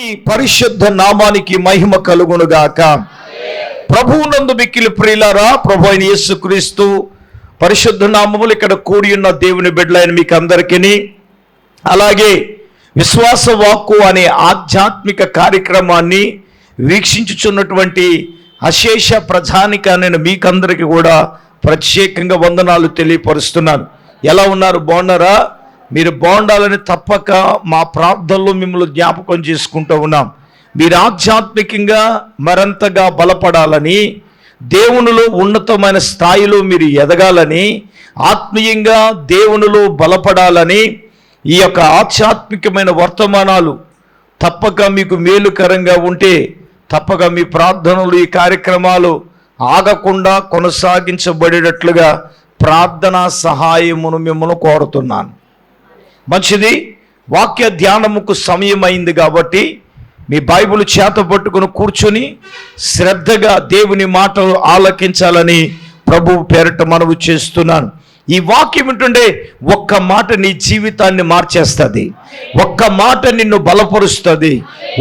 దేవుని పరిశుద్ధ నామానికి మహిమ కలుగునుగాక. ప్రభువునందు మిక్కిలి ప్రియులారా, ప్రభు అయిన యేసుక్రీస్తు పరిశుద్ధ నామములు ఇక్కడ కూడి ఉన్న దేవుని బిడ్డలైన మీకు అందరికీ, అలాగే విశ్వాస వాక్కు అనే ఆధ్యాత్మిక కార్యక్రమాన్ని వీక్షించుచున్నటువంటి అశేష ప్రజానికాన్ని మీకందరికీ కూడా ప్రత్యేకంగా వందనాలు తెలియపరుస్తున్నాను. ఎలా ఉన్నారు? బాగున్నారా? మీరు బాగుండాలని తప్పక మా ప్రార్థనలో మిమ్మల్ని జ్ఞాపకం చేసుకుంటూ ఉన్నాం. మీరు ఆధ్యాత్మికంగా మరింతగా బలపడాలని, దేవునిలో ఉన్నతమైన స్థాయిలో మీరు ఎదగాలని, ఆత్మీయంగా దేవునిలో బలపడాలని ఈ యొక్క ఆధ్యాత్మికమైన వర్తమానాలు తప్పక మీకు మేలుకరంగా ఉంటే తప్పక మీ ప్రార్థనలు, ఈ కార్యక్రమాలు ఆగకుండా కొనసాగించబడేటట్లుగా ప్రార్థనా సహాయమును మిమ్మల్ని కోరుతున్నాను. మంచిది. వాక్య ధ్యానముకు సమయం అయింది కాబట్టి మీ బైబిల్ చేత పట్టుకుని కూర్చొని శ్రద్ధగా దేవుని మాటలు ఆలకించాలని ప్రభు పేరిట మనవి చేస్తున్నాను. ఈ వాక్యం ఏంటంటే ఒక్క మాట నీ జీవితాన్ని మార్చేస్తుంది, ఒక్క మాట నిన్ను బలపరుస్తుంది,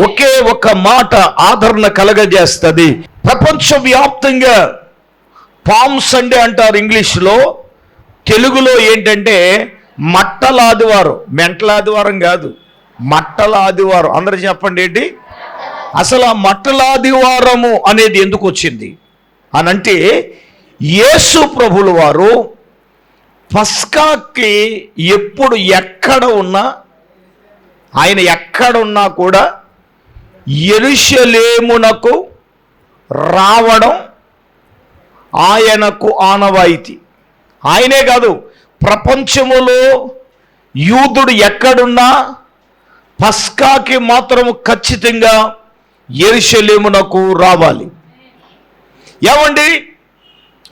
ఒకే ఒక్క మాట ఆదరణ కలగజేస్తుంది. ప్రపంచవ్యాప్తంగా పామ్ సండే అంటారు ఇంగ్లీష్లో, తెలుగులో ఏంటంటే మట్టల ఆదివారం. మెంటల ఆదివారం కాదు, మట్టల ఆదివారం. అందరూ చెప్పండి ఏంటి అసలు ఆ మట్టల ఆదివారము అనేది ఎందుకు వచ్చింది అనంటే, యేసు ప్రభుల వారు పస్కాకి ఎప్పుడు ఎక్కడ ఉన్నా, ఆయన ఎక్కడ ఉన్నా కూడా యెరూషలేమునకు రావడం ఆయనకు ఆనవాయితీ. ఆయనే కాదు, ప్రపంచములో యూదుడు ఎక్కడున్నా పస్కాకి మాత్రము ఖచ్చితంగా యెరూషలేమునకు రావాలి. ఏమండి,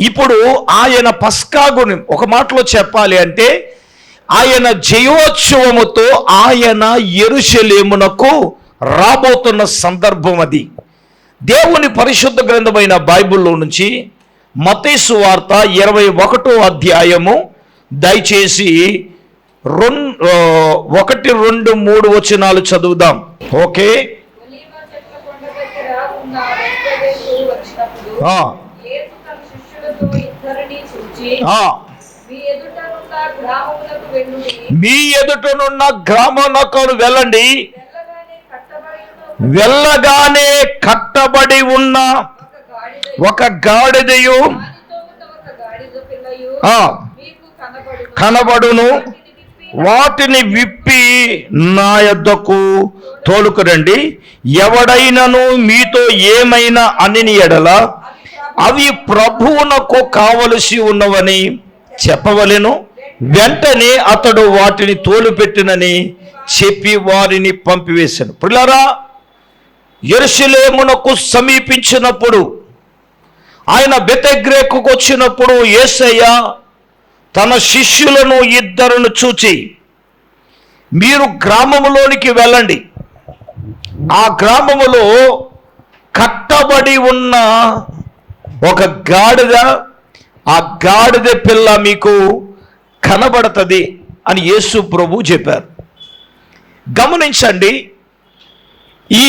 ఇప్పుడు ఆయన పస్కా గురించి ఒక మాటలో చెప్పాలి అంటే, ఆయన జయోత్సవముతో ఆయన యెరూషలేమునకు రాబోతున్న సందర్భం అది. దేవుని పరిశుద్ధ గ్రంథమైన బైబిల్లో నుంచి మత్తయి సువార్త 21వ అధ్యాయము దయచేసి 1, 2, 3 వచనాలు చదువుదాం. ఓకే. మీ ఎదుటనున్న గ్రామమునకు వెళ్ళండి, వెళ్ళగానే కట్టబడి ఉన్న ఒక గాడిదయు కనబడును, వాటిని విప్పి నా యొద్దకు తోలుకురండి. ఎవడైనను మీతో ఏమైనా అని ఎడల అవి ప్రభువునకు కావలసి ఉన్నవని చెప్పవలెను. వెంటనే అతడు వాటిని తోలుపెట్టినని చెప్పి వారిని పంపివేశాను. ప్రియులారా, యెరూషలేమునకు సమీపించినప్పుడు, ఆయన బెతెగ్రేకుకు వచ్చినప్పుడు యేసయ్య తన శిష్యులను 2 చూచి, మీరు గ్రామములోనికి వెళ్ళండి, ఆ గ్రామములో కట్టబడి ఉన్న ఒక గాడిద, ఆ గాడిద పిల్ల మీకు కనబడుతుంది అని యేసు ప్రభు చెప్పారు. గమనించండి, ఈ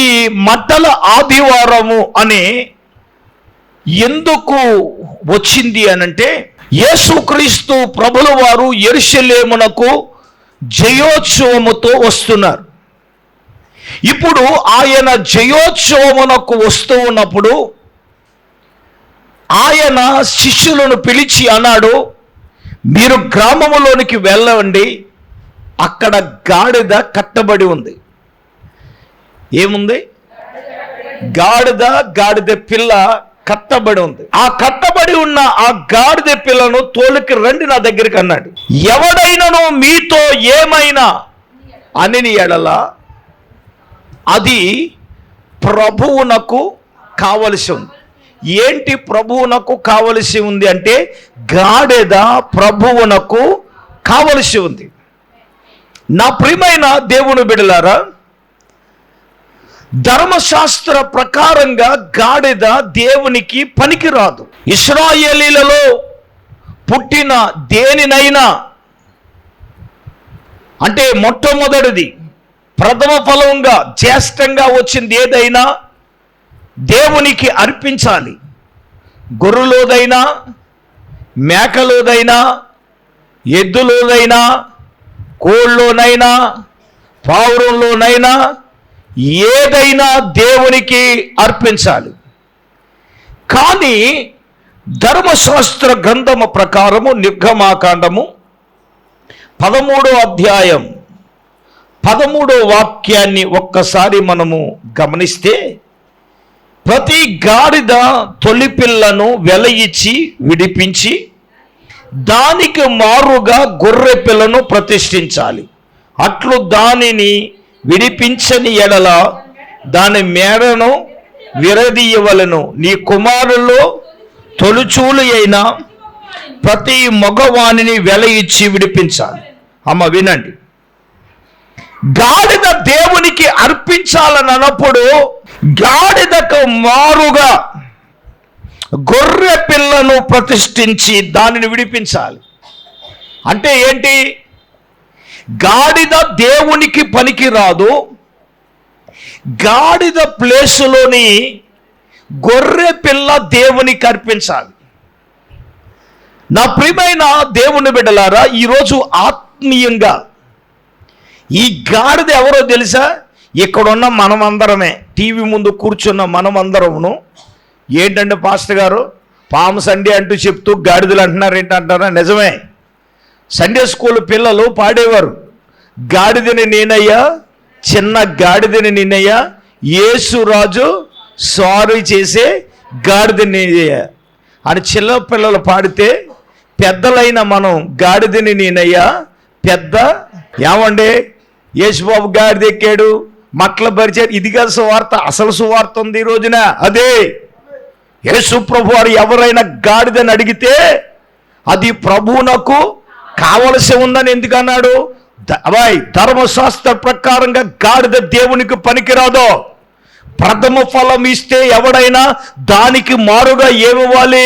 మట్టల ఆదివారము అనే ఎందుకు వచ్చింది అనంటే, యేసుక్రీస్తు ప్రభుల వారు యెరూషలేమునకు జయోత్సవముతో వస్తున్నారు. ఇప్పుడు ఆయన జయోత్సవమునకు వస్తూ ఉన్నప్పుడు ఆయన శిష్యులను పిలిచి అన్నాడు, మీరు గ్రామములోనికి వెళ్ళండి, అక్కడ గాడిద కట్టబడి ఉంది. ఏముంది? గాడిద పిల్ల కట్టబడి ఉంది. ఆ కట్టబడి ఉన్న ఆ గాడిద పిల్లను తోలుకి రండి నా దగ్గరికి అన్నాడు. ఎవడైనను మీతో ఏమైనా అని ఎడల అది ప్రభువునకు కావలసి ఉంది. ఏంటి ప్రభువునకు కావలసి ఉంది అంటే, గాడిద ప్రభువునకు కావలసి ఉంది. నా ప్రియమైన దేవుని బిడ్డలారా, ధర్మశాస్త్ర ప్రకారంగా గాడిద దేవునికి పనికిరాదు. ఇశ్రాయేలీలలో పుట్టిన దేనినైనా అంటే మొట్టమొదటిది ప్రథమ ఫలంగా జ్యేష్ఠంగా వచ్చింది ఏదైనా దేవునికి అర్పించాలి. గొర్రెలోదైనా, మేకలోదైనా, ఎద్దులోదైనా, కోళ్ళలోనైనా, పావురంలోనైనా ఏదైనా దేవునికి అర్పించాలి. కానీ ధర్మశాస్త్ర గ్రంథము ప్రకారము నిర్గమాకాండము 13వ అధ్యాయం 13వ వాక్యాన్ని ఒక్కసారి మనము గమనిస్తే, ప్రతి గాడిద తొలి పిల్లను వెల ఇచ్చి విడిపించి దానికి మారుగా గొర్రె పిల్లను ప్రతిష్ఠించాలి. అట్లు దానిని విడిపించని ఎడల దాని మేడను విరదీయవలెను. నీ కుమారుల్లో తొలిచూలు అయిన ప్రతి మగవాణిని వెల ఇచ్చి విడిపించాలి. అమ్మ వినండి, గాడిద దేవునికి అర్పించాలని అన్నప్పుడు గాడిదకు మారుగా గొర్రె పిల్లను ప్రతిష్ఠించి దానిని విడిపించాలి. అంటే ఏంటి? గాడిద దేవునికి పనికి రాదు, గాడిద ప్లేసులోని గొర్రె పిల్ల దేవునికి అర్పించాలి. నా ప్రియమైన దేవుని బిడ్డలారా, ఈరోజు ఆత్మీయంగా ఈ గాడిద ఎవరో తెలుసా? ఇక్కడున్న మనమందరమే, టీవీ ముందు కూర్చున్న మనమందరమును. ఏంటంటే పాస్టర్ గారు పాము సండే అంటూ చెప్తూ గాడిదలు అంటున్నారు ఏంటంటారా? నిజమే. సండే స్కూల్ పిల్లలు పాడేవారు, గాడిదని నేనయ్యా, చిన్న గాడిదని నేనయ్యా, యేసురాజు సారీ చేసే గాడిదని నేనయ్యా అని చిన్న పిల్లలు పాడితే, పెద్దలైన మనం గాడిదని నేనయ్యా పెద్ద ఏమండి యేసుబాబు గాడిద ఎక్కాడు, మట్ల పరిచాడు. ఇది కాదు సువార్త. అసలు సువార్త ఉంది ఈ రోజున. అదే యేసు ప్రభు వారు ఎవరైనా గాడిదని అడిగితే అది ప్రభువునకు కావలసి ఉందని ఎందుకన్నాడు? అబ్బాయి, ధర్మశాస్త్ర ప్రకారంగా గాడిద దేవునికి పనికిరాదో. ప్రథమ ఫలం ఇస్తే ఎవడైనా దానికి మారుగా ఏమివ్వాలి?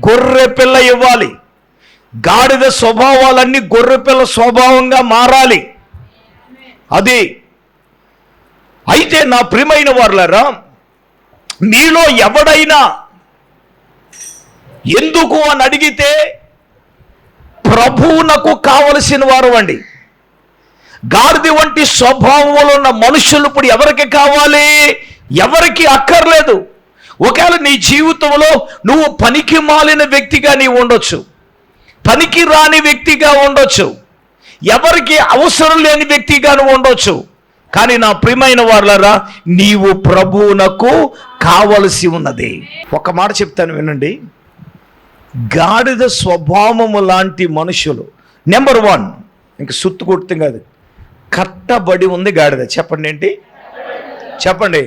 గొర్రె పిల్ల ఇవ్వాలి. గాడిద స్వభావాలన్నీ గొర్రె పిల్ల స్వభావంగా మారాలి. అది అయితే నా ప్రియమైన వారులారా, మీలో ఎవడైనా ఎందుకు అని అడిగితే ప్రభువునకు కావలసిన వారు అండి. గాడిద వంటి స్వభావంలో ఉన్న మనుషులు ఇప్పుడు ఎవరికి కావాలి? ఎవరికి అక్కర్లేదు. ఒకవేళ నీ జీవితంలో నువ్వు పనికి మాలిన వ్యక్తిగా నీవు ఉండొచ్చు, పనికి రాని వ్యక్తిగా ఉండొచ్చు, ఎవరికి అవసరం లేని వ్యక్తిగా నువ్వు ఉండొచ్చు. కానీ నా ప్రియమైన వారులారా, నీవు ప్రభువునకు కావలసి ఉన్నది. ఒక మాట చెప్తాను వినండి. గాడిద స్వభావము లాంటి మనుషులు నెంబర్ 1, ఇంక సుత్తు కొడుతుంది కాదు, కట్టబడి ఉంది గాడిద. చెప్పండి ఏంటి? చెప్పండి.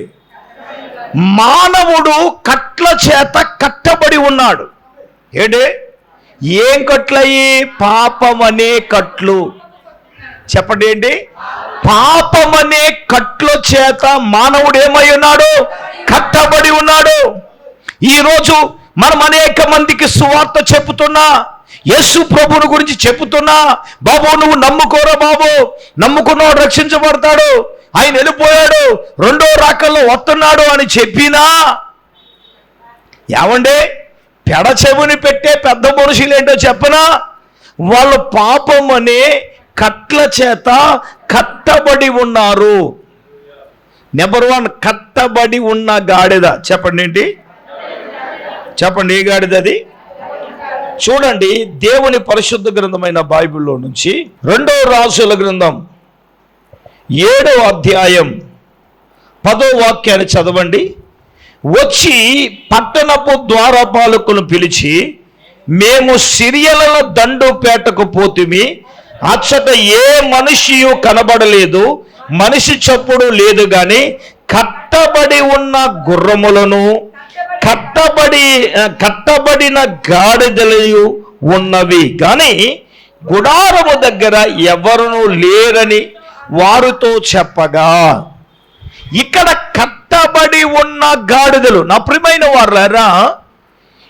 మానవుడు కట్ల చేత కట్టబడి ఉన్నాడు. ఏంటి? ఏం కట్లయి? పాపమనే కట్లు. చెప్పండి ఏంటి? పాపమనే కట్ల చేత మానవుడు ఏమై ఉన్నాడు? కట్టబడి ఉన్నాడు. ఈరోజు మనం అనేక మందికి సువార్త చెప్పుతున్నా, యేసు ప్రభువుని గురించి చెప్పుతున్నా, బాబు నువ్వు నమ్ముకోరా బాబు, నమ్ముకున్నాడు రక్షించబడతాడు, ఆయన వెళ్ళిపోయాడు, రెండో రాకల్లో వస్తున్నాడు అని చెప్పినా, ఏమండే పెడచెవుని పెట్టే పెద్ద మనుషులు ఏంటో చెప్పనా? వాళ్ళు పాపం అనే కట్ల చేత కట్టబడి ఉన్నారు. నెంబర్ 1, కట్టబడి ఉన్న గాడిద. చెప్పండి ఏంటి? చెప్పండి, ఏ గాడిద అది? చూడండి, దేవుని పరిశుద్ధ గ్రంథమైన బైబిల్లో నుంచి 2వ రాజుల గ్రంథం 7వ అధ్యాయం 10వ వాక్యాన్ని చదవండి. వచ్చి పట్టణపు ద్వారపాలకులను పిలిచి, మేము సిరియల దండుపేటకు పోతిమి, అచ్చట ఏ మనిషియు కనబడలేదు, మనిషి చప్పుడు లేదు, గాని కట్టబడి ఉన్న గుర్రములను కట్టబడిన గాడిదలు ఉన్నవి, కానీ గుడారము దగ్గర ఎవరునూ లేరని వారితో చెప్పగా, ఇక్కడ కట్టబడి ఉన్న గాడిదలు. నా ప్రియమైన వారులారా,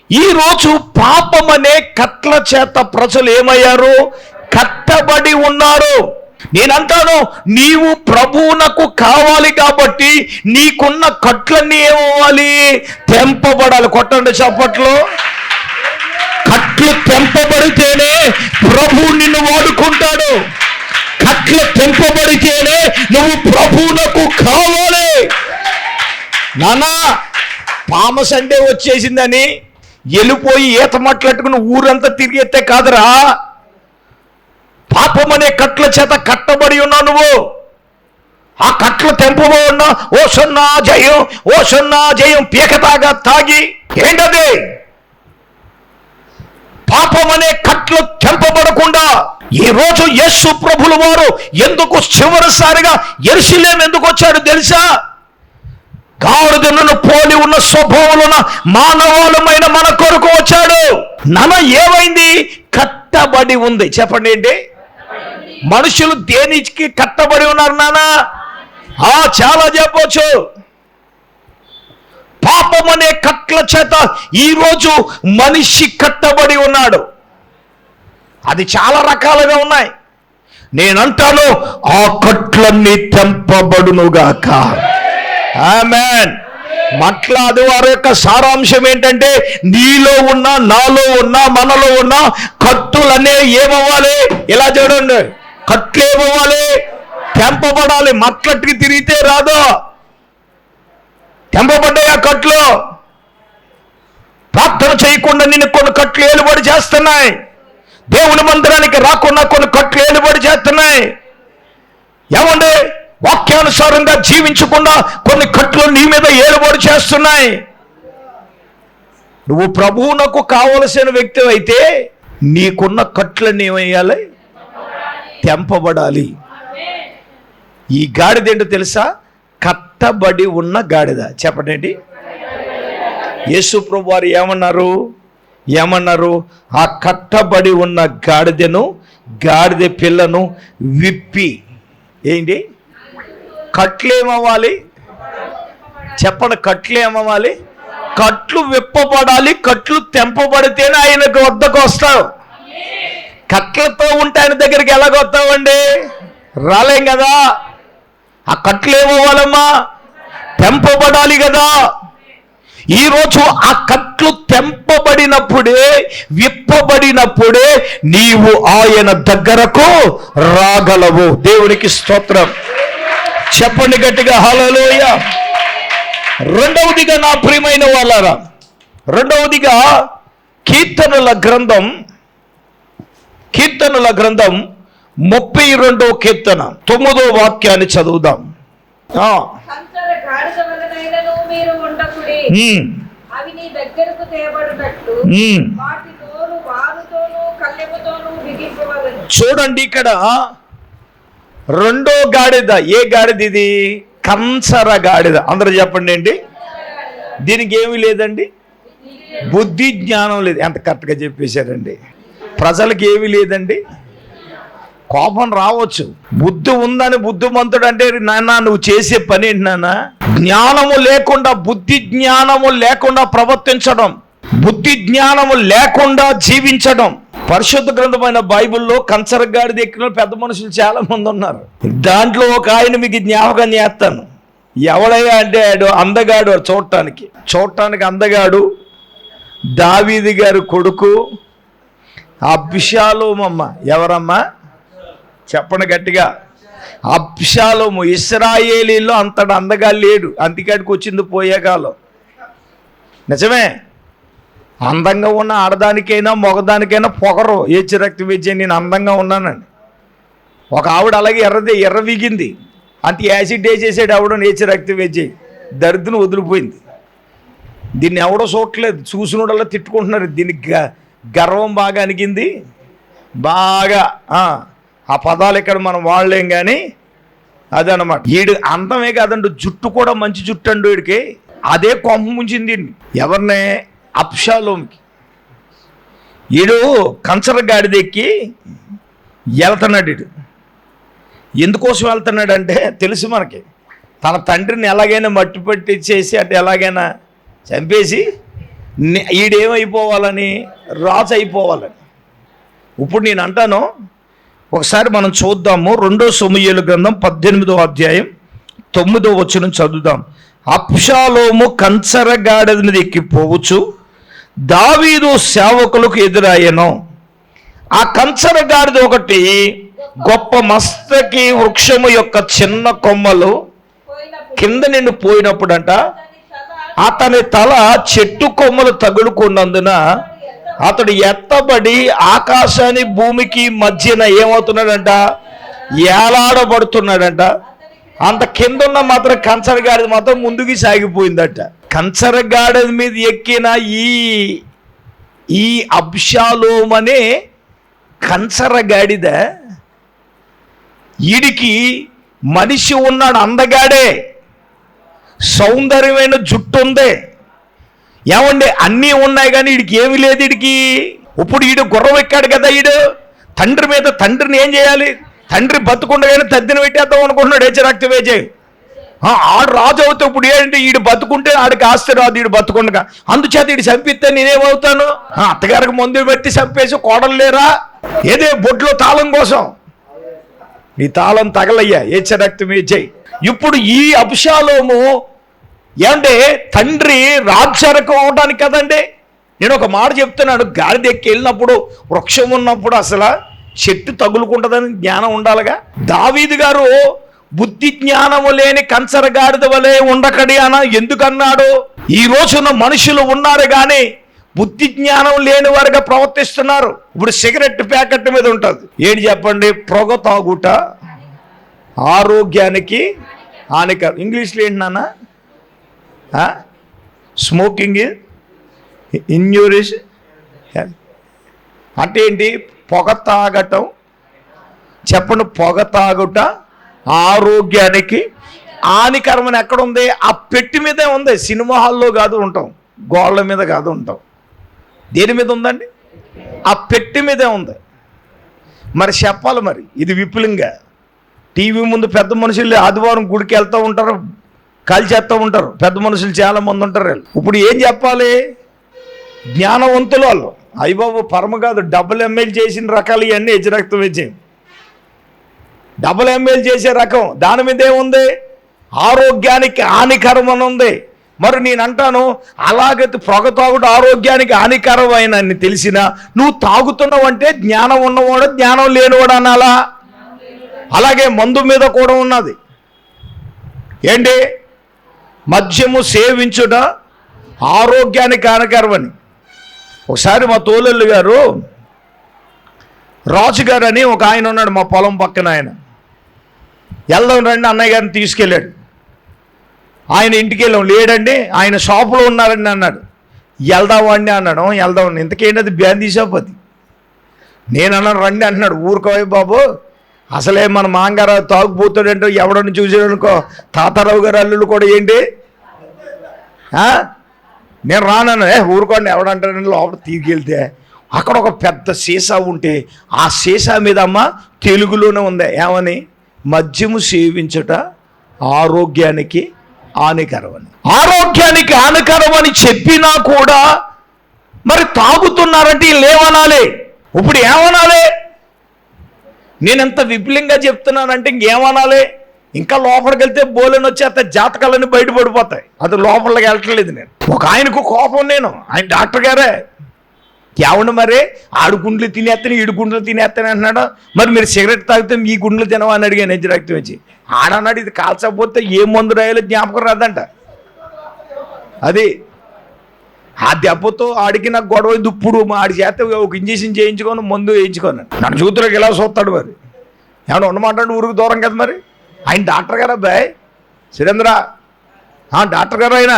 ఈరోజు పాపమనే కట్ల చేత ప్రజలు ఏమయ్యారు? కట్టబడి ఉన్నారు. నేనంటాను, నీవు ప్రభువునకు కావాలి కాబట్టి నీకున్న కట్లన్నీ ఏమవ్వాలి? తెంపబడాలి. కొట్టండి చప్పట్లు. కట్లు తెంపబడితేనే ప్రభువు నిన్ను వాడుకుంటాడు. కట్లు తెంపబడితేనే నువ్వు ప్రభువునకు కావాలి. నానా పామ సండే వచ్చేసిందని వెళ్ళిపోయి ఈత మట్లట్టుకుని ఊరంతా తిరిగెత్తే కాదురా. పాపం అనే కట్ల చేత కట్టబడి ఉన్నావు నువ్వు. ఆ కట్లు తెంపబడి ఉన్నా ఓ సున్నా జయం, ఓ సున్నా జయం పీకతాగా తాగి ఏంటది? పాపం అనే కట్లు తెంపబడకుండా ఈరోజు యేసు ప్రభుల వారు ఎందుకు చివరిసారిగా యెరూషలేము ఎందుకు వచ్చాడు తెలుసా? గాడిదను పోలి ఉన్న స్వభావంలో మానవాళమైన మన కొరకు వచ్చాడు. నమ ఏమైంది? కట్టబడి ఉంది. చెప్పండి ఏంటి? మనుషులు దేనికి కట్టబడి ఉన్నారు నానా? చాలా చెప్పొచ్చు. పాపం అనే కట్ల చేత ఈరోజు మనిషి కట్టబడి ఉన్నాడు. అది చాలా రకాలుగా ఉన్నాయి. నేనంటాను, ఆ కట్లన్నీ తెంపబడునుగాక. ఆమేన్. మాట్లాడు వారి యొక్క సారాంశం ఏంటంటే, నీలో ఉన్న, నాలో ఉన్న, మనలో ఉన్న కట్టులనే ఏమవ్వాలి? ఇలా చూడండి, కట్లు ఏమవ్వాలి? తెంపబడాలి. మట్లట్టుకి తిరిగితే రాదు. తెంపబడ్డాయి ఆ కట్లు. ప్రార్థన చేయకుండా నిన్ను కొన్ని కట్లు ఏలుబడి చేస్తున్నాయి. దేవుని మందిరానికి రాకుండా కొన్ని కట్లు ఏలుబడి చేస్తున్నాయి. ఏమండి? వాక్యానుసారంగా జీవించకుండా కొన్ని కట్లు నీ మీద ఏలుబడి చేస్తున్నాయి. నువ్వు ప్రభువునకు కావలసిన వ్యక్తి అయితే నీకున్న కట్లన్నీ ఏమయ్యాలి? తెంపబడాలి. ఈ గాడిద ఏంటో తెలుసా? కట్టబడి ఉన్న గాడిద. చెప్పండి. యేసు ప్రభు వారు ఏమన్నారు? ఆ కట్టబడి ఉన్న గాడిదను, గాడిద పిల్లను విప్పి ఏంటి? కట్లు ఏమవ్వాలి? చెప్పండి. కట్లు ఏమవ్వాలి? కట్లు విప్పబడాలి. కట్లు తెంపబడితేనే ఆయనకు వద్దకు వస్తావు. కట్లతో ఉంటే ఆయన దగ్గరికి ఎలాగొస్తావండి? రాలేం కదా. ఆ కట్లు ఏమవ్వాలమ్మా? తెంపబడాలి కదా. ఈరోజు ఆ కట్లు తెంపబడినప్పుడే, విప్పబడినప్పుడే నీవు ఆయన దగ్గరకు రాగలవు. దేవునికి స్తోత్రం. చెప్పండి గట్టిగా హల్లెలూయా. రెండవదిగా నా ప్రియమైన వాళ్ళారా, రెండవదిగా కీర్తనల గ్రంథం 32వ కీర్తన 9వ వాక్యాన్ని చదువుదాం. అవి నీ దగ్గరకు తేబడునట్లు వాటి నోరు వారుతోనూ కళ్ళెముతోనూ బిగింపవలెను. చూడండి, ఇక్కడ రెండో గాడిద. ఏ గాడిద ఇది? కంచర గాడిద. అందరూ చెప్పండి ఏంటి? దీనికి ఏమీ లేదండి, బుద్ధి జ్ఞానం లేదు. ఎంత కరెక్ట్గా చెప్పేశారండి. ప్రజలకు ఏమీ లేదండి. కోపం రావచ్చు. బుద్ధి ఉందని బుద్ధిమంతుడు అంటే, నాన్న నువ్వు చేసే పని ఏంటి నాన్న? జ్ఞానము లేకుండా, బుద్ధి జ్ఞానము లేకుండా ప్రవర్తించడం, బుద్ధి జ్ఞానము లేకుండా జీవించడం. పరిశుద్ధ గ్రంథమైన బైబిల్లో కంచర గాడిద ఎక్కిన పెద్ద మనుషులు చాలా మంది ఉన్నారు. దాంట్లో ఒక ఆయన మీకు జ్ఞాపకం చేస్తాను. ఎవడయ్యా అంటే అందగాడు. చూడటానికి అందగాడు. దావీదు గారి కొడుకు అబ్షాలోమమ్మ. ఎవరమ్మా? చెప్పండి గట్టిగా. అబ్షాలోము. ఇశ్రాయేలీలో అంతటి అందగా లేడు. అంతికాడికి వచ్చింది పోయే కాలం. నిజమే. అందంగా ఉన్న ఆడదానికైనా మగదానికైనా పొగరు. ఏచి రక్తి విజయం, నేను అందంగా ఉన్నానండి. ఒక ఆవిడ అలాగే ఎర్రవిగింది. అంత యాసిడ్ వేసేసాడు ఆవిడ. ఏచి రక్తి విజయ్ దరిద్రం వదిలిపోయింది. దీన్ని ఎవడో చూడట్లేదు. చూసినోడల్లా తిట్టుకుంటున్నారు. దీనికి గర్వం బాగా అనిగింది. బాగా ఆ పదాలు ఇక్కడ మనం వాడలేం కానీ అదనమాట. వీడు అందమే కాదండి, జుట్టు కూడా మంచి జుట్టు అండి వీడికి. అదే కొంప ముంచింది ఎవరినే? అబ్షాలోంకి. వీడు కంచర గాడిద ఎక్కి వెళ్తున్నాడు. వీడు ఎందుకోసం వెళ్తున్నాడంటే తెలుసు మనకి. తన తండ్రిని ఎలాగైనా మట్టి పట్టించేసి అంటే ఎలాగైనా చంపేసి ఈడేమైపోవాలని? రాజు అయిపోవాలని. ఇప్పుడు నేను అంటాను, ఒకసారి మనం చూద్దాము. 2 సమూయేలు గ్రంథం 18వ అధ్యాయం 9వ వచనం చదువుదాం. అబ్షాలోము కంచరగాడిద మీద ఎక్కిపోవచ్చు, దావీదు సేవకులకు ఎదురాయను. ఆ కంచరగాడిద ఒకటి గొప్ప మస్తకి వృక్షము యొక్క చిన్న కొమ్మలు కింద నుండి పోయినప్పుడంట అతని తల చెట్టు కొమ్మలు తగులుకున్నందున అతడు ఎత్తబడి ఆకాశాన్ని భూమికి మధ్యన ఏమవుతున్నాడంట, ఏలాడబడుతున్నాడంట. అంత కింద ఉన్న మాత్రం కంచరగాడిద మాత్రం ముందుకి సాగిపోయిందట. కంచరగాడిద మీద ఎక్కిన ఈ అబ్షాలోము అనే కంచరగాడిద, వీడికి మనిషి ఉన్నాడు, అందగాడే, సౌందర్యమైన జుట్టు ఉంది, ఏమండి అన్నీ ఉన్నాయి, కానీ వీడికి ఏమి లేదు. వీడికి ఇప్పుడు వీడు గుర్రం ఎక్కాడు కదా, వీడు తండ్రి మీద, తండ్రిని ఏం చేయాలి, తండ్రి బతుకుండగానే తద్దిన పెట్టేద్దాం అనుకుంటున్నాడు. హెచ్చరక్త వేజే ఆడు రాజు అవుతావు. ఇప్పుడు ఏంటి, వీడు బతుకుంటే ఆడికి ఆస్తి రాదు, వీడు బతుకుండగా. అందుచేత వీడు చంపిస్తే నేనేమవుతాను, అత్తగారికి మందు పెట్టి చంపేసి కోడలు లేరా, ఏదే బొడ్లో తాళం కోసం నీ తాళం తగలయ్యా, హెచ్చరక్త వేజే. ఇప్పుడు ఈ అబ్షాలోము ఏమంటే తండ్రి రాజ్యరకం అవడానికి కదండి. నేను ఒక మాట చెప్తున్నాను, గాడిద ఎక్కి వెళ్ళినప్పుడు వృక్షం ఉన్నప్పుడు అసలు చెట్టు తగులుకుంటుందని జ్ఞానం ఉండాలిగా. దావీదు గారు బుద్ధి జ్ఞానము లేని కంచరగాడిద వలె ఉండకడి అన ఎందుకన్నాడు? ఈ రోజున మనుషులు ఉన్నారు కానీ బుద్ధి జ్ఞానం లేని వారుగా ప్రవర్తిస్తున్నారు. ఇప్పుడు సిగరెట్ ప్యాకెట్ మీద ఉంటుంది ఏంటి చెప్పండి, పొగ తాగుట ఆరోగ్యానికి హానికరం. ఇంగ్లీష్లో ఏంటి నాన్న, స్మోకింగ్ ఇన్యూరిస్ అంటే ఏంటి? పొగ తాగటం. చెప్పండి, పొగ తాగుట ఆరోగ్యానికి హానికరం అని ఎక్కడ ఉంది? ఆ పెట్టి మీదే ఉంది. సినిమా హాల్లో కాదు ఉంటాం, గోళ్ళ మీద కాదు ఉంటాం. దేని మీద ఉందండి? ఆ పెట్టి మీదే ఉంది. మరి చెప్పాలి, మరి ఇది విపులంగా టీవీ ముందు పెద్ద మనుషులు ఆదివారం గుడికి వెళ్తూ ఉంటారు, కాల్చేస్తూ ఉంటారు, పెద్ద మనుషులు చాలామంది ఉంటారు. ఇప్పుడు ఏం చెప్పాలి? జ్ఞానవంతులు వాళ్ళు, అయ్యబాబు పరమ కాదు, డబుల్ ఎంఎల్ చేసిన రకాలు ఇవన్నీ హెచ్చరక్తం వేసే డబుల్ ఎంఎల్ చేసే రకం. దాని మీద ఏముంది? ఆరోగ్యానికి హానికరం అని ఉంది. మరి నేను అంటాను, అలాగే పొగ తాగుడు ఆరోగ్యానికి హానికరం అయినని తెలిసినా నువ్వు తాగుతున్నావు అంటే జ్ఞానం ఉన్నవాడు జ్ఞానం లేనివాడు అనాలా? అలాగే మందు మీద కూడా ఉన్నది ఏంటి? మద్యము సేవించుట ఆరోగ్యానికి హానికరం అని. ఒకసారి మా తోలల్లు గారు రాజుగారు అని ఒక ఆయన ఉన్నాడు మా పొలం పక్కన. ఆయన వెళ్దాం రండి అన్నయ్య గారిని తీసుకెళ్ళాడు. ఆయన ఇంటికి వెళ్ళాం, లేడండి ఆయన షాపులో ఉన్నారండి అన్నాడు. వెళ్దామండి అన్నాడు. వెళ్దామండి. ఇంతకేంటి అది బ్యాందీ షాప్ అది. నేను అన్నాను రండి అంటున్నాడు. ఊరుకోవే బాబు, అసలే మన మాంగారు తాగుపోతాడంటో ఎవడని చూసాడనుకో, తాతారావు గారు అల్లుళ్ళు కూడా ఏంటి, నేను రానను. ఊరుకోండి ఎవడంటాడని లోపల తీసుకెళ్తే అక్కడ ఒక పెద్ద సీసా ఉంటే ఆ సీసా మీద అమ్మ తెలుగులోనే ఉంది ఏమని, మద్యము సేవించుట ఆరోగ్యానికి హానికరం అని. ఆరోగ్యానికి హానికరం అని చెప్పినా కూడా మరి తాగుతున్నారంటే లేవనాలి. ఇప్పుడు ఏమనాలి? నేను ఎంత విపులంగా చెప్తున్నానంటే ఇంకేమనాలి? ఇంకా లోపలికి వెళ్తే బోలని వచ్చేస్తే జాతకాలన్నీ బయటపడిపోతాయి. అది లోపలికి వెళ్ళట్లేదు. నేను ఒక ఆయనకు కోపం, ఆయన డాక్టర్ గారే ఏమండి మరి ఆడు గుండ్లు తినేస్తాను ఈడు గుండ్లు తినేస్తాను అంటున్నాడు. మరి మీరు సిగరెట్ తాగితే మీ గుండ్లు తినవా అని అడిగాను హెచ్చరక్తం వచ్చి. ఆడన్నాడు ఇది కాల్చకపోతే ఏ మందు రాయాలో జ్ఞాపకం రాదంట. అది ఆ దెబ్బతో ఆడికి నాకు గొడవ దుప్పుడు ఆడి చేత ఒక ఇంజక్షన్ చేయించుకొని మందు వేయించుకోను. నన్ను చూతులకు ఇలా చూస్తాడు. మరి ఏమన్నా ఉండమాటాడు, ఊరికి దూరం కదా. మరి ఆయన డాక్టర్ గారు అబ్బాయి సురేంద్ర, డాక్టర్ గారు ఆయన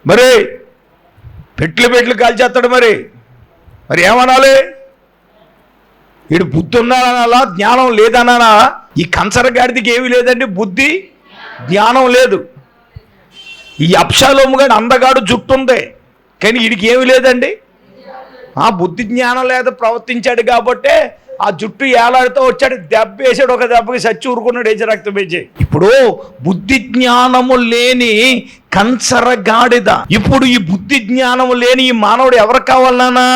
మరి పెట్లు కాల్చేస్తాడు. మరి ఏమనాలి? వీడు బుద్ధి ఉన్నాడనాలా జ్ఞానం లేదనాలా? ఈ కంచరగాడిదికి ఏమీ లేదండి, బుద్ధి జ్ఞానం లేదు. ఈ అబ్షాలోము గాడు అందగాడు, జుట్టు ఉంది, కానీ వీడికి ఏమీ లేదండి, బుద్ధి జ్ఞానం లేదు. ప్రవర్తించాడు కాబట్టే ఆ జుట్టు ఏలాడుతూ వచ్చాడు, దెబ్బ వేసాడు, ఒక దెబ్బకి సచ్చి ఊరుకున్నాడు, హెచ్చరక్తం వేసి. ఇప్పుడు బుద్ధి జ్ఞానము లేని కంచరగాడిద. ఇప్పుడు ఈ బుద్ధి జ్ఞానము లేని ఈ మానవుడు ఎవరు కావాలన్నా?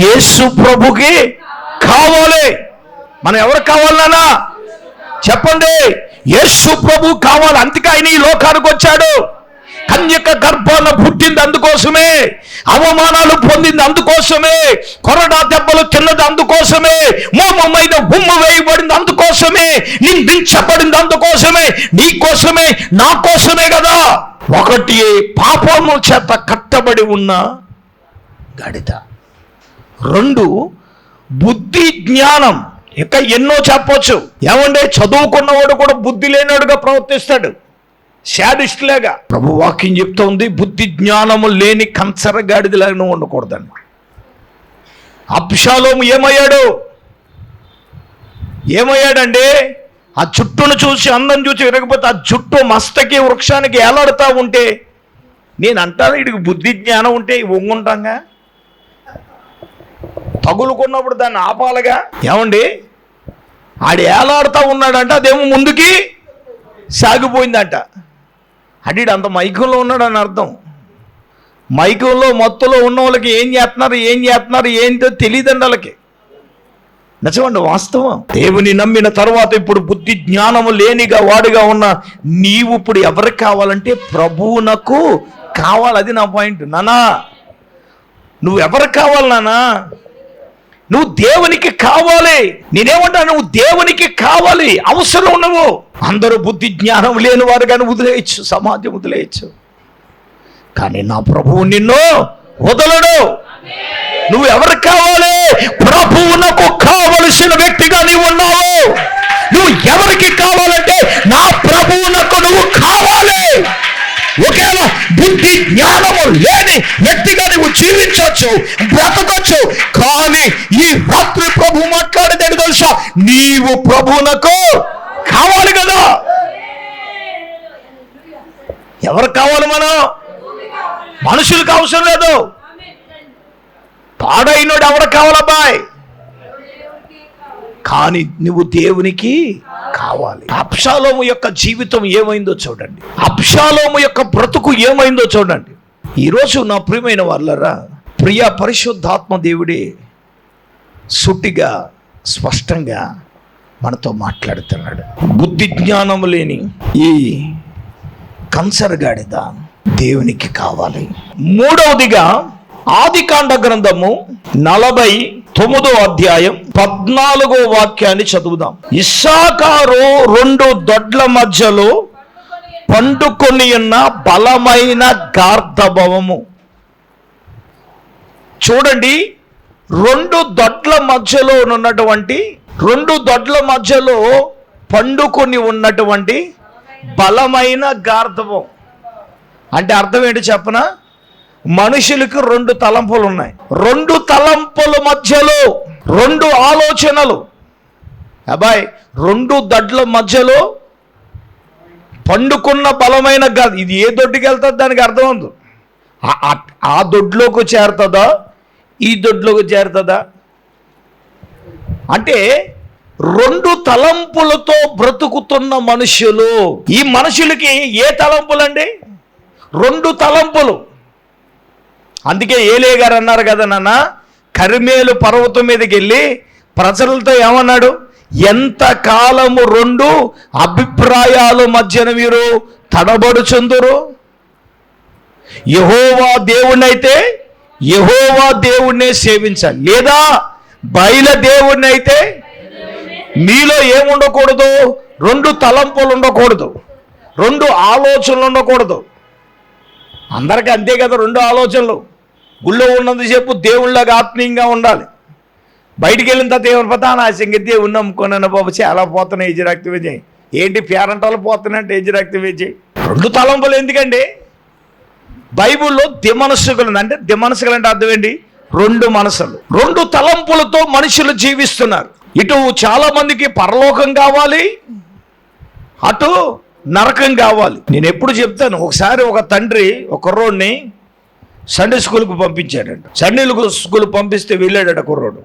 యేసు ప్రభుకి కావాలి. మనం ఎవరు కావాలన్నా చెప్పండి, యేసు ప్రభు కావాలి. అందుకే ఆయన ఈ లోకానికి వచ్చాడు. కన్యక గర్భాన పుట్టింది అందుకోసమే, అవమానాలు పొందింది అందుకోసమే, కొరడా దెబ్బలు తిన్నది అందుకోసమే, మోమమైన ఉమ్ము వేయబడింది అందుకోసమే, నిందించబడింది అందుకోసమే, నీ కోసమే నా కోసమే కదా. ఒకటి పాపము చేత కట్టబడి ఉన్న గాడిద, రెండు బుద్ధి జ్ఞానం. ఇంకా ఎన్నో చెప్పొచ్చు. ఏమంటే చదువుకున్నవాడు కూడా బుద్ధి లేనివాడుగా ప్రవర్తిస్తాడు, శాడిస్ట్లేగా. ప్రభు వాక్యం చెప్తా ఉంది, బుద్ధి జ్ఞానము లేని కంచర గాడిదలాగా నువ్వు ఉండకూడదని. అబ్షాలోము ఏమయ్యాడండి? ఆ జుట్టును చూసి, అందం చూసి విరగపోతే ఆ జుట్టు మస్తకి వృక్షానికి ఏలాడుతూ ఉంటే నేను అంటాను, వీడికి బుద్ధి జ్ఞానం ఉంటే ఒంగుంటాంగా, తగులుకున్నప్పుడు దాన్ని ఆపాలగా. ఏమండి, ఆడు ఏలాడుతూ ఉన్నాడంట, అదేమో ముందుకి సాగిపోయిందంట. అంటే అంత మైకంలో ఉన్నాడని అర్థం. మైకంలో మత్తులో ఉన్న వాళ్ళకి ఏం చేస్తున్నారు ఏంటో తెలియదండి వాళ్ళకి. నిజమండి, వాస్తవం. దేవుని నమ్మిన తర్వాత ఇప్పుడు బుద్ధి జ్ఞానము లేనిగా వాడుగా ఉన్న నీవు ఇప్పుడు ఎవరికి కావాలంటే ప్రభువునకు కావాలి. అది నా పాయింట్. నానా, నువ్వు ఎవరికి కావాలి నానా? నువ్వు దేవునికి కావాలి. నేనేమంటా, నువ్వు దేవునికి కావాలి, అవసరం. నువ్వు అందరూ బుద్ధి జ్ఞానం లేని వారు కానీ వదిలేయచ్చు, సమాజం వదిలేయచ్చు, కానీ నా ప్రభువు నిన్ను వదలడు. నువ్వు ఎవరికి కావాలి? ప్రభువునకు కావలసిన వ్యక్తిగా నీవు ఉన్నావు. నువ్వు ఎవరికి కావాలంటే నా ప్రభువునకు నువ్వు కావాలి. ఒకవేళ బుద్ధి జ్ఞానము లేని వ్యక్తిగా నువ్వు జీవించవచ్చు, బ్రతకచ్చు, కానీ ఈ రాత్రి ప్రభు మాట్లాడేది తెలుసా? నీవు ప్రభువునకు కావాలి కదా. ఎవరు కావాలి? మనం మనుషులకు అవసరం లేదు. పాడైనడు ఎవరు కావాలబ్బాయ్? కానీ నువ్వు దేవునికి కావాలి. అబ్షాలోము యొక్క జీవితం ఏమైందో చూడండి, అబ్షాలోము యొక్క బ్రతుకు ఏమైందో చూడండి. ఈరోజు నా ప్రియమైన వాళ్ళరా, ప్రియ పరిశుద్ధాత్మ దేవుడే సుట్టిగా స్పష్టంగా మనతో మాట్లాడుతున్నాడు. బుద్ధి జ్ఞానం లేని ఈ కంచరగాడిద దేవునికి కావాలి. మూడవదిగా ఆదికాండ గ్రంథము 49వ అధ్యాయం 14వ వాక్యాన్ని చదువుదాం. ఇస్సాకారు 2 దొడ్ల మధ్యలో పండుకొని ఉన్న బలమైన గార్ధబవము. చూడండి, 2 దొడ్ల మధ్యలో ఉన్నటువంటి, 2 దొడ్ల మధ్యలో పండుకొని ఉన్నటువంటి బలమైన గార్ధబం అంటే అర్థం ఏంటి చెప్పనా? మనుషులకు 2 తలంపులు ఉన్నాయి. 2 తలంపుల మధ్యలో 2 ఆలోచనలు. అబ్బాయి, 2 దొడ్ల మధ్యలో పండుకున్న బలమైన గాలి. ఇది ఏ దొడ్డుకి వెళ్తుంది దానికి అర్థం ఉంది. ఆ దొడ్లోకి చేరుతుందా, ఈ దొడ్లోకి చేరుతుందా అంటే 2 తలంపులతో బ్రతుకుతున్న మనుషులు. ఈ మనుషులకి ఏ తలంపులండి? 2 తలంపులు. అందుకే ఏలే గారు అన్నారు కదా నాన్న, కర్మేలు పర్వతం మీదకి వెళ్ళి ప్రజలతో ఏమన్నాడు? ఎంత కాలము 2 అభిప్రాయాల మధ్యన మీరు తడబడుచుందురు? యెహోవా దేవుణ్ణైతే యెహోవా దేవుణ్ణే సేవించాలి, లేదా బయలు దేవుణ్ణి అయితే మీలో ఏముండకూడదు? 2 తలంపులు ఉండకూడదు, 2 ఆలోచనలు ఉండకూడదు. అందరికీ అంతే కదా, 2 ఆలోచనలు. గుళ్ళో ఉన్నంతసేపు దేవుళ్ళగా ఆత్మీయంగా ఉండాలి, బయటికి వెళ్ళిన తర్వాత ఏమని పోతా నా సంగతి దేవుణ్ణి నమ్ముకున్నాను బాబు, చాలా పోతున్నాయి, ఏజ్ యాక్టివేట్ చేయి. ఏంటి పేరంటాలు పోతున్నాయంటే ఏజ్ యాక్టివేట్ చేయి. 2 తలంపులు ఎందుకండి? బైబుల్లో దిమనసుకులు అంటే, దిమనసుకులు అంటే అర్థం ఏంటి? 2 మనసులు, 2 తలంపులతో మనుషులు జీవిస్తున్నారు. ఇటు చాలా మందికి పరలోకం కావాలి, అటు నరకం కావాలి. నేను ఎప్పుడు చెప్తాను, ఒకసారి ఒక తండ్రి ఒక కుర్రోడిని సండే స్కూల్కి పంపించాడంట. సండే స్కూల్ పంపిస్తే వెళ్ళాడట కుర్రోడు.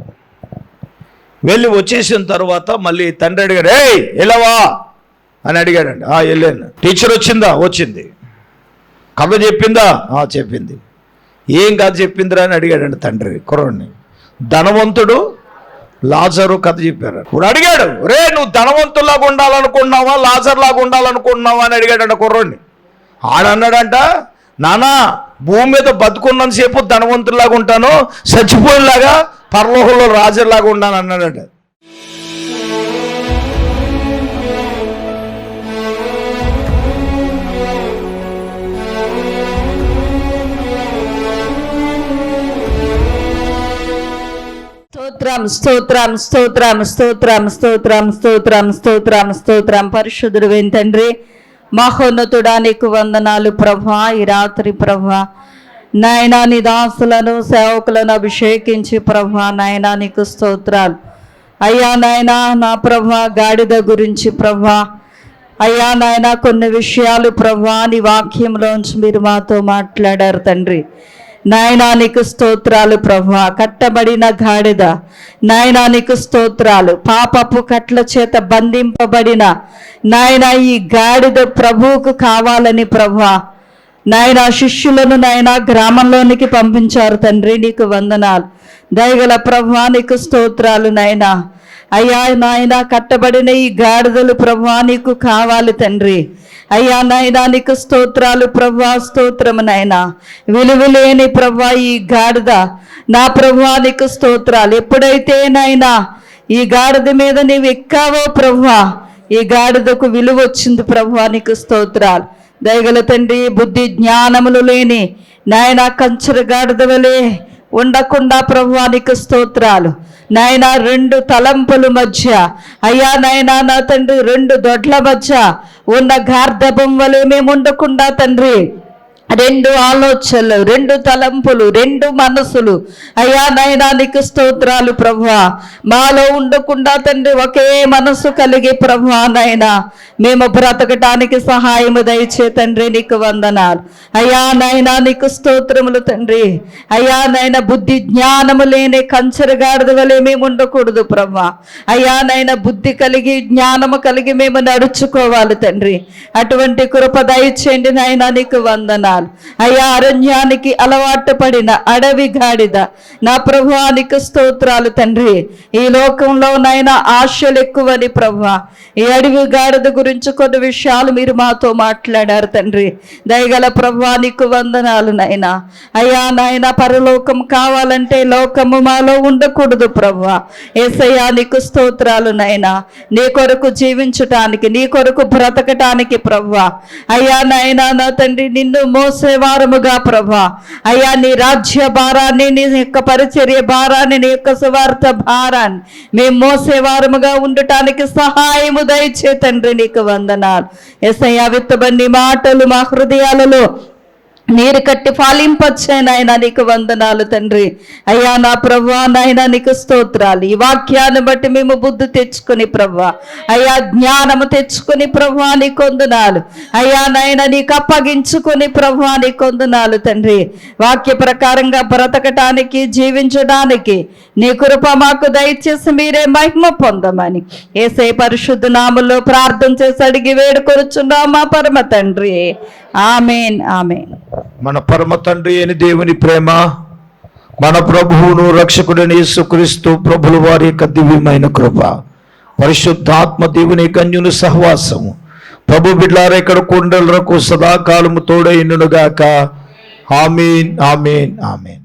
వెళ్ళి వచ్చేసిన తర్వాత మళ్ళీ తండ్రి అడిగాడు, ఏయ్ వెళ్ళవా అని అడిగాడంట. వెళ్ళాను. టీచర్ వచ్చిందా? వచ్చింది. కథ చెప్పిందా? చెప్పింది. ఏం కథ చెప్పిందిరా అని అడిగాడంట తండ్రి కుర్రోడిని. ధనవంతుడు లాజరు కథ చెప్పారు. ఇప్పుడు అడిగాడు, రే నువ్వు ధనవంతుల్లాగా ఉండాలనుకున్నావా లాజర్ లాగా ఉండాలనుకున్నావా అని అడిగాడంట కుర్రోడిని. ఆడన్నాడంట, నానా భూమి మీద బతుకున్నంతసేపు ధనవంతుల్లాగా ఉంటాను, చచ్చిపోయేలాగా పరలోకంలో రాజర్లాగా ఉన్నాను అన్నాడంట. స్తోత్రం స్తోత్రం స్తోత్రం స్తోత్రం స్తోత్రం స్తోత్రం స్తోత్రం పరిశుద్ధుడు తండ్రి, మహోన్నతుడా నీకు వందనాలు ప్రభా. ఈ రాత్రి ప్రభా నాయనా నీ దాసులను సేవకులను అభిషేకించి ప్రభా నాయనా నీకు స్తోత్రాలు అయ్యా. నాయనా నా ప్రభా గాడిద గురించి ప్రభా అయ్యా నాయనా కొన్ని విషయాలు ప్రభా నీ వాక్యంలోంచి మీరు మాతో మాట్లాడారు తండ్రి. నాయనా నీకు స్తోత్రాలు ప్రభా. కట్టబడిన గాడిద నాయనా నీకు స్తోత్రాలు. పాపపు కట్ల చేత బంధింపబడిన నాయనా ఈ గాడిద ప్రభువుకు కావాలని ప్రభా నాయనా శిష్యులను నాయనా గ్రామంలోనికి పంపించారు తండ్రి. నీకు వందనాలు దయగల ప్రభా. నీకు స్తోత్రాలు నాయనా. అయ్యా నాయనా కట్టబడిన ఈ గాడిదలు ప్రభా నీకు కావాలి తండ్రి. అయ్యా నాయనా నీకు స్తోత్రాలు ప్రభా. స్తోత్రము నాయనా. విలువలేని ప్రభా ఈ గాడిద నా ప్రభా నీకు స్తోత్రాలు. ఎప్పుడైతే నాయనా ఈ గాడిద మీద నీవు ఎక్కావో ప్రభా ఈ గాడిదకు విలువ వచ్చింది ప్రభా నీకు స్తోత్రాలు. దయగల తండ్రి, బుద్ధి జ్ఞానములు లేని నాయనా కంచర గాడిద వలె ఉండకుండా ప్రభువా నీకు స్తోత్రాలు నాయనా. రెండు తలంపుల మధ్య అయ్యా నాయనా నా తండ్రి రెండు దొడ్ల మధ్య ఉన్న గార్ధబం వలె మేము ఉండకుండా తండ్రి, రెండు ఆలోచనలు, రెండు తలంపులు, రెండు మనసులు అయ్యా నాయనా నీకు స్తోత్రాలు ప్రభువా. మాలో ఉండకుండా తండ్రి ఒకే మనసు కలిగి ప్రభువా నాయనా మేము బ్రతకటానికి సహాయము దయచే తండ్రి నీకు వందనాలు అయ్యా నాయనా నీకు స్తోత్రములు తండ్రి. అయ్యా నాయనా బుద్ధి జ్ఞానము లేని కంచరగాడిద వలె మేము ఉండకూడదు ప్రభువా. అయ్యా నాయనా బుద్ధి కలిగి జ్ఞానము కలిగి మేము నడుచుకోవాలి తండ్రి. అటువంటి కృప దయచేయండి నాయనా నీకు వందనాలు అయ్యా. అరణ్యానికి అలవాటు పడిన అడవి గాడిద నా ప్రభువా నీకు స్తోత్రాలు తండ్రి. ఈ లోకంలో నైనా ఆశలు ఎక్కువని ప్రభువా ఈ అడవి గాడిద గురించి కొన్ని విషయాలు మీరు మాతో మాట్లాడారు తండ్రి. దయగల ప్రభువా నీకు వందనాలు నైనా. అయ్యా నాయనా పరలోకం కావాలంటే లోకము మాలో ఉండకూడదు ప్రభువా. యేసయ్యా నీకు స్తోత్రాలు నైనా. నీ కొరకు జీవించటానికి నీ కొరకు బ్రతకటానికి ప్రభువా అయ్యా నాయనా నా తండ్రి నిన్ను మోసేవారముగా ప్రభా అయ్యా నీ రాజ్య భారాన్ని నీ యొక్క పరిచర్య భారాన్ని నీ యొక్క సువార్త భారాన్ని మేము మోసేవారముగా ఉండటానికి సహాయము దయచే తండ్రి నీకు వందనాలు. యేసయ్యా విత్తబడి మాటలు మా హృదయాలలో నీరు కట్టి ఫలింపచ్చే నాయన నీకు వందనాలు తండ్రి. అయ్యా నా ప్రభువా నాయన నీకు స్తోత్రాలు. ఈ వాక్యాన్ని బట్టి మేము బుద్ధి తెచ్చుకొని ప్రభువా అయ్యా జ్ఞానము తెచ్చుకొని ప్రభువా నీకు వందనాలు అయ్యా నాయన నీకు అప్పగించుకొని ప్రభువా నీకు వందనాలు తండ్రి. వాక్య ప్రకారంగా బ్రతకటానికి జీవించడానికి నీ కృప మాకు దయచేసి మీరే మహిమ పొందమని యేసయ్య పరిశుద్ధ నామములో ప్రార్థన చేసి అడిగి వేడుకొనుచున్నాం మా పరమ తండ్రి. ఆమేన్ ఆమేన్. మన పరమ తండ్రి అయిన దేవుని ప్రేమ, మన ప్రభువును రక్షకుడైన యేసుక్రీస్తు ప్రభుల వారి యొక్క దివ్యమైన కృప, పరిశుద్ధాత్మ దేవుని కన్యుని సహవాసము ప్రభు బిడ్డలారా ఇక్కడ కొండలకు సదాకాలము తోడైనను గాక. ఆమేన్ ఆమేన్ ఆమేన్.